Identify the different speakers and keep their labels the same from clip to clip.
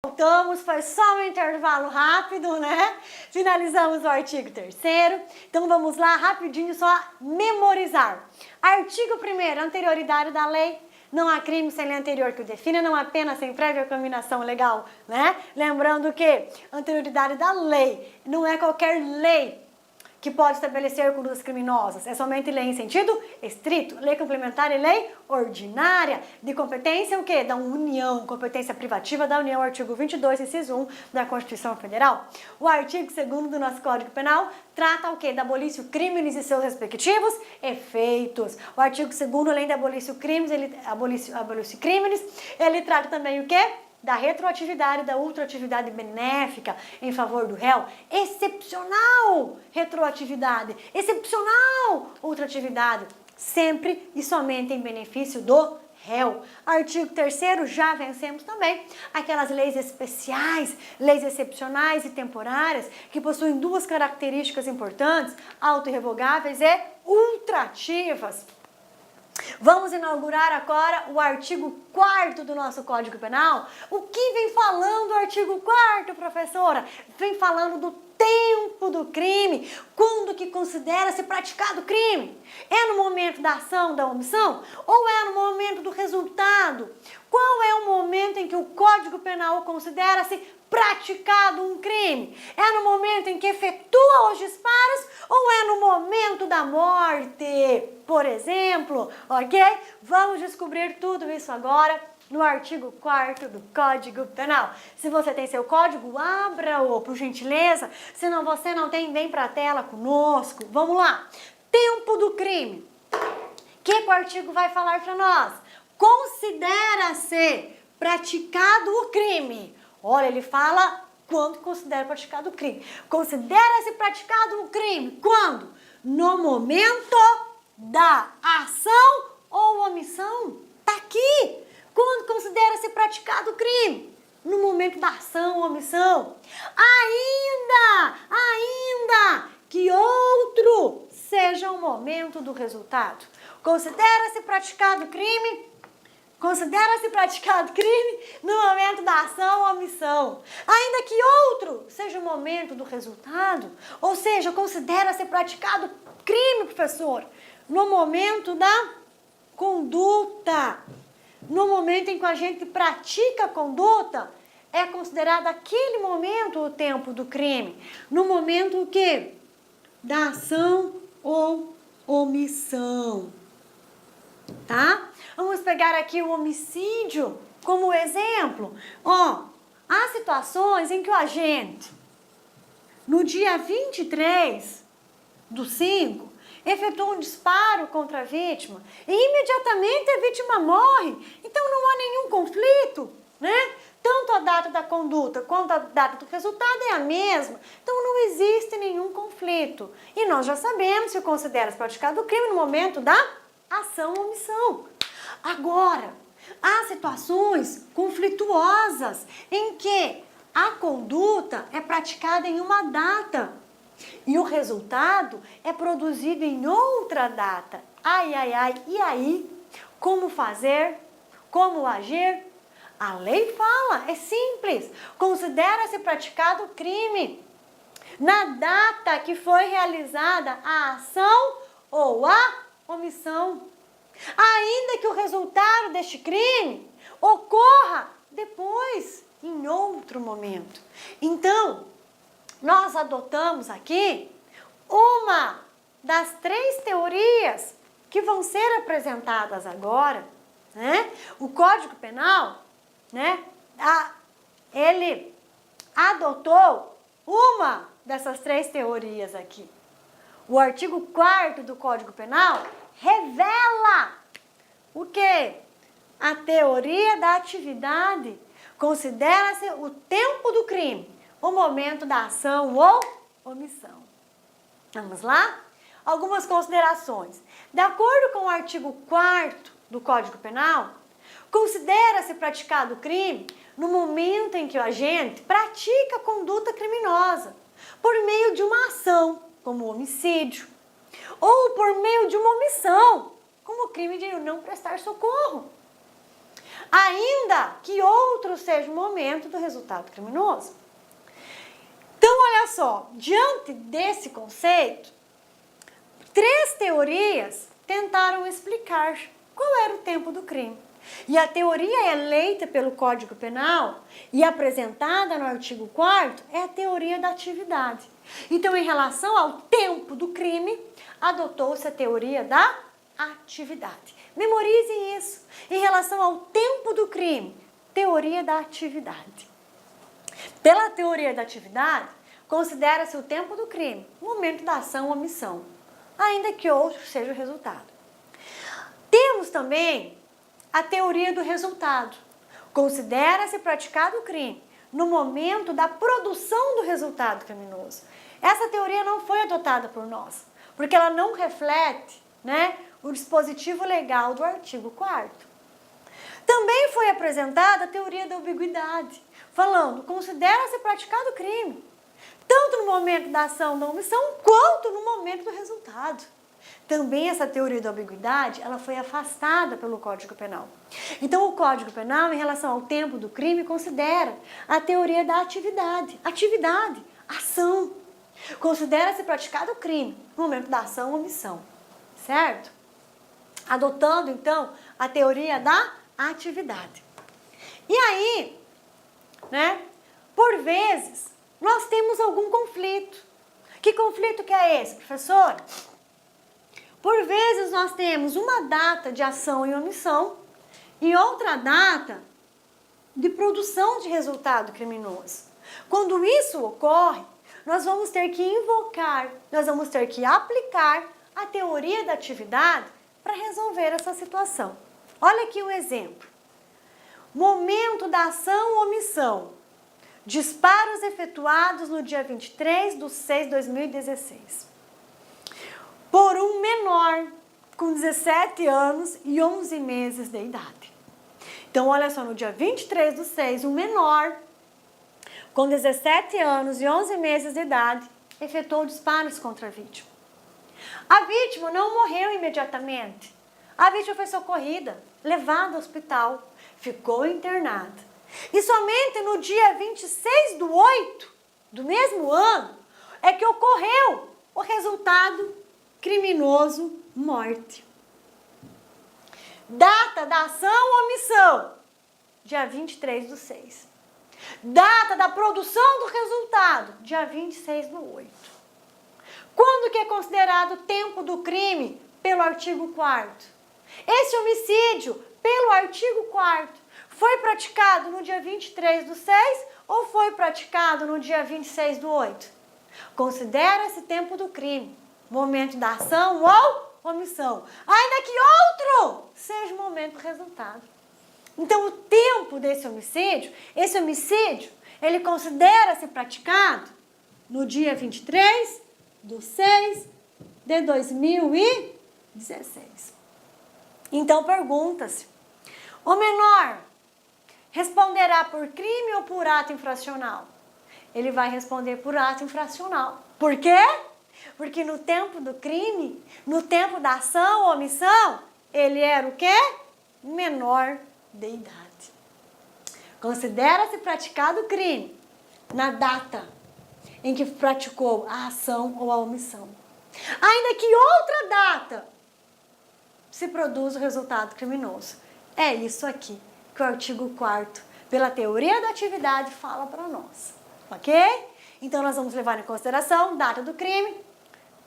Speaker 1: Voltamos, foi só um intervalo rápido, né? Finalizamos o artigo 3º. Então vamos lá, rapidinho, só memorizar. Artigo 1º, anterioridade da lei. Não há crime sem lei anterior que o defina, não há pena sem prévia combinação legal, né? Lembrando que anterioridade da lei não é qualquer lei que pode estabelecer condutas criminosas. É somente lei em sentido estrito, lei complementar e lei ordinária. De competência o quê? Da União, competência privativa da União, artigo 22, inciso 1 da Constituição Federal. O artigo 2º do nosso Código Penal trata o quê? Da abolição crimes e seus respectivos efeitos. O artigo 2º, além de abolição crimes, ele trata também o quê? Da retroatividade, da ultratividade benéfica em favor do réu. Excepcional retroatividade, excepcional ultratividade, sempre e somente em benefício do réu. Artigo 3º, já vencemos também aquelas leis especiais, leis excepcionais e temporárias, que possuem duas características importantes, auto-irrevogáveis e ultrativas. Vamos inaugurar agora o artigo 4º do nosso Código Penal. O que vem falando o artigo 4º, professora? Vem falando do tempo do crime, quando que considera-se praticado o crime. É no momento da ação, da omissão? Ou é no momento do resultado? Qual é o momento em que o Código Penal considera-se praticado um crime? É no momento em que efetua os disparos ou é no momento da morte? Por exemplo, ok? Vamos descobrir tudo isso agora no artigo 4º do Código Penal. Se você tem seu código, abra-o, por gentileza. Se não você não tem, vem para a tela conosco. Vamos lá. Tempo do crime. O que o artigo vai falar para nós? Considera-se praticado o crime. Olha, ele fala quando considera praticado o crime. Considera-se praticado o crime. Quando? No momento da ação ou omissão. Tá aqui. Quando considera-se praticado o crime? No momento da ação ou omissão. Ainda que outro seja o momento do resultado. Considera-se praticado o crime? Considera-se praticado crime no momento da ação ou omissão. Ainda que outro seja o momento do resultado. Ou seja, considera-se praticado crime, professor, no momento da conduta. No momento em que a gente pratica a conduta, é considerado aquele momento o tempo do crime. No momento o quê? Da ação ou omissão. Tá? Vamos pegar aqui o homicídio como exemplo. Ó, há situações em que o agente, no dia 23/5, efetua um disparo contra a vítima e imediatamente a vítima morre. Então não há nenhum conflito, né? Tanto a data da conduta quanto a data do resultado é a mesma. Então não existe nenhum conflito. E nós já sabemos se considera-se praticado o crime no momento da ação ou omissão. Agora, há situações conflituosas em que a conduta é praticada em uma data e o resultado é produzido em outra data. E aí? Como fazer? Como agir? A lei fala, é simples. Considera-se praticado o crime na data que foi realizada a ação ou a omissão. Ainda que o resultado deste crime ocorra depois, em outro momento. Então, nós adotamos aqui uma das 3 teorias que vão ser apresentadas agora, né? O Código Penal, né? Ele adotou uma dessas 3 teorias aqui. O artigo 4º do Código Penal revela o quê? A teoria da atividade. Considera-se o tempo do crime, o momento da ação ou omissão. Vamos lá? Algumas considerações. De acordo com o artigo 4º do Código Penal, considera-se praticado o crime no momento em que o agente pratica a conduta criminosa por meio de uma ação, como o homicídio, ou por meio de uma omissão, como o crime de não prestar socorro. ainda que outro seja o momento do resultado criminoso. Então, olha só, diante desse conceito, 3 teorias tentaram explicar qual era o tempo do crime. E a teoria eleita pelo Código Penal e apresentada no artigo 4º é a teoria da atividade. Então, em relação ao tempo do crime, adotou-se a teoria da atividade. Memorize isso. Em relação ao tempo do crime, teoria da atividade. Pela teoria da atividade, considera-se o tempo do crime, o momento da ação ou omissão, ainda que outro seja o resultado. Temos também a teoria do resultado. Considera-se praticado o crime no momento da produção do resultado criminoso. Essa teoria não foi adotada por nós, porque ela não reflete, o dispositivo legal do artigo 4º. Também foi apresentada a teoria da ambiguidade, falando, considera-se praticado o crime, tanto no momento da ação da omissão, quanto no momento do resultado. Também essa teoria da ambiguidade, ela foi afastada pelo Código Penal. Então, o Código Penal, em relação ao tempo do crime, considera a teoria da atividade. Atividade, ação. Considera-se praticado o crime no momento da ação ou omissão, certo? Adotando, então, a teoria da atividade. E aí, por vezes, nós temos algum conflito. Que conflito que é esse, professor? Por vezes nós temos uma data de ação e omissão e outra data de produção de resultado criminoso. Quando isso ocorre, nós vamos ter que invocar, nós vamos ter que aplicar a teoria da atividade para resolver essa situação. Olha aqui um exemplo. Momento da ação ou omissão. Disparos efetuados no dia 23/6/2016. Por um menor com 17 anos e 11 meses de idade. Então, olha só, no dia 23/6, um menor com 17 anos e 11 meses de idade efetuou disparos contra a vítima. A vítima não morreu imediatamente. A vítima foi socorrida, levada ao hospital, ficou internada. E somente no dia 26/8 do mesmo ano é que ocorreu o resultado criminoso, morte. Data da ação ou omissão, dia 23/6. Data da produção do resultado, dia 26/8. Quando que é considerado o tempo do crime pelo artigo 4º? Esse homicídio, pelo artigo 4º, foi praticado no dia 23/6 ou foi praticado no dia 26/8? Considera-se tempo do crime, momento da ação ou omissão, ainda que outro seja o momento do resultado. Então, o tempo desse homicídio, ele considera-se praticado no dia 23/6/2016. Então, pergunta-se, o menor responderá por crime ou por ato infracional? Ele vai responder por ato infracional. Por quê? Porque no tempo do crime, no tempo da ação ou omissão, ele era o quê? Menor de idade. Considera-se praticado o crime na data em que praticou a ação ou a omissão. Ainda que outra data se produz o resultado criminoso. É isso aqui que o artigo 4º, pela teoria da atividade, fala para nós. Ok? Então, nós vamos levar em consideração data do crime,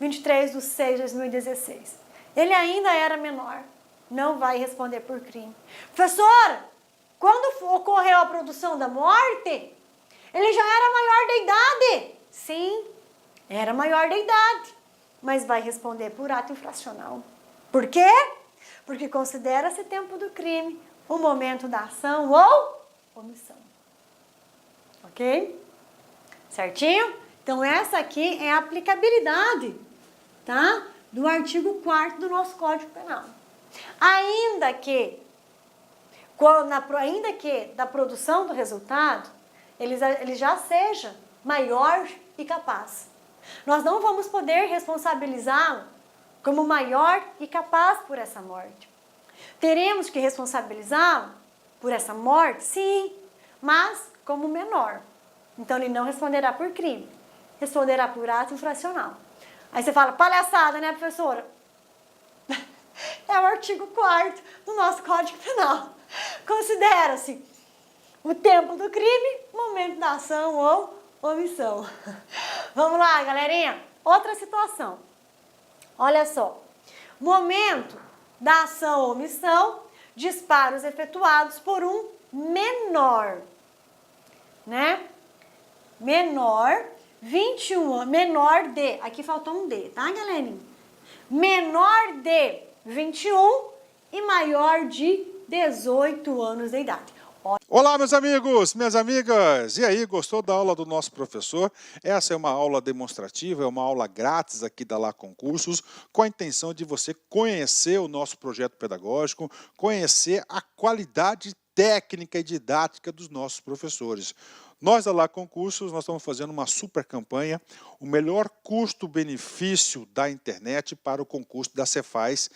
Speaker 1: 23/6/2016. Ele ainda era menor, não vai responder por crime. Professora, quando ocorreu a produção da morte, ele já era maior de idade. Sim, era maior de idade, mas vai responder por ato infracional. Por quê? Porque considera-se tempo do crime o momento da ação ou omissão. Ok? Certinho? Então, essa aqui é a aplicabilidade, tá? Do artigo 4º do nosso Código Penal. Ainda que da produção do resultado, ele já seja maior e capaz. Nós não vamos poder responsabilizá-lo como maior e capaz por essa morte. Teremos que responsabilizá-lo por essa morte? Sim, mas como menor. Então ele não responderá por crime, responderá por ato infracional. Aí você fala, palhaçada, né, professora? É o artigo 4º do nosso Código Penal. Considera-se o tempo do crime, momento da ação ou omissão. Vamos lá, galerinha. Outra situação. Olha só. Momento da ação ou omissão, disparos efetuados por um menor, né? Menor, 21 anos, menor de, aqui faltou um D, tá, galerinha? Menor de 21 e maior de 18 anos de idade.
Speaker 2: Olá, meus amigos, minhas amigas! E aí, gostou da aula do nosso professor? Essa é uma aula demonstrativa, é uma aula grátis aqui da Lá Concursos, com a intenção de você conhecer o nosso projeto pedagógico, conhecer a qualidade técnica e didática dos nossos professores. Nós da Lá Concursos, nós estamos fazendo uma super campanha, o melhor custo-benefício da internet para o concurso da Cefaz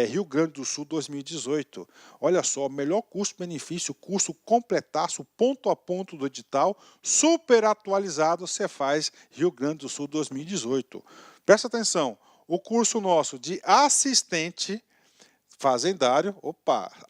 Speaker 2: Rio Grande do Sul 2018. Olha só, melhor custo-benefício, curso completaço, ponto a ponto do edital, super atualizado Cefaz Rio Grande do Sul 2018. Presta atenção, o curso nosso de assistente fazendário,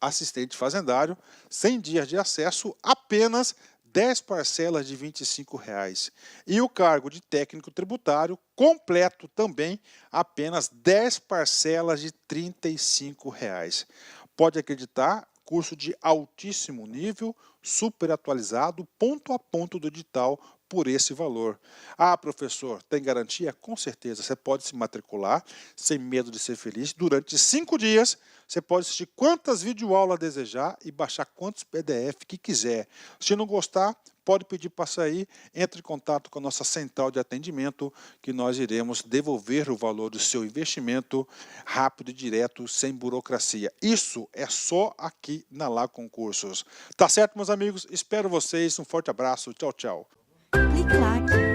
Speaker 2: assistente fazendário, 100 dias de acesso, apenas 10 parcelas de R$ 25,00. E o cargo de técnico tributário completo também, apenas 10 parcelas de R$ 35,00. Pode acreditar, curso de altíssimo nível, super atualizado, ponto a ponto do edital por esse valor. Ah, professor, tem garantia? Com certeza, você pode se matricular sem medo de ser feliz. Durante 5 dias, você pode assistir quantas videoaulas desejar e baixar quantos PDF que quiser. Se não gostar, pode pedir para sair, entre em contato com a nossa central de atendimento, que nós iremos devolver o valor do seu investimento rápido e direto, sem burocracia. Isso é só aqui na Lá Concursos. Tá certo, meus amigos? Espero vocês. Um forte abraço. Tchau, tchau.
Speaker 3: Clique like.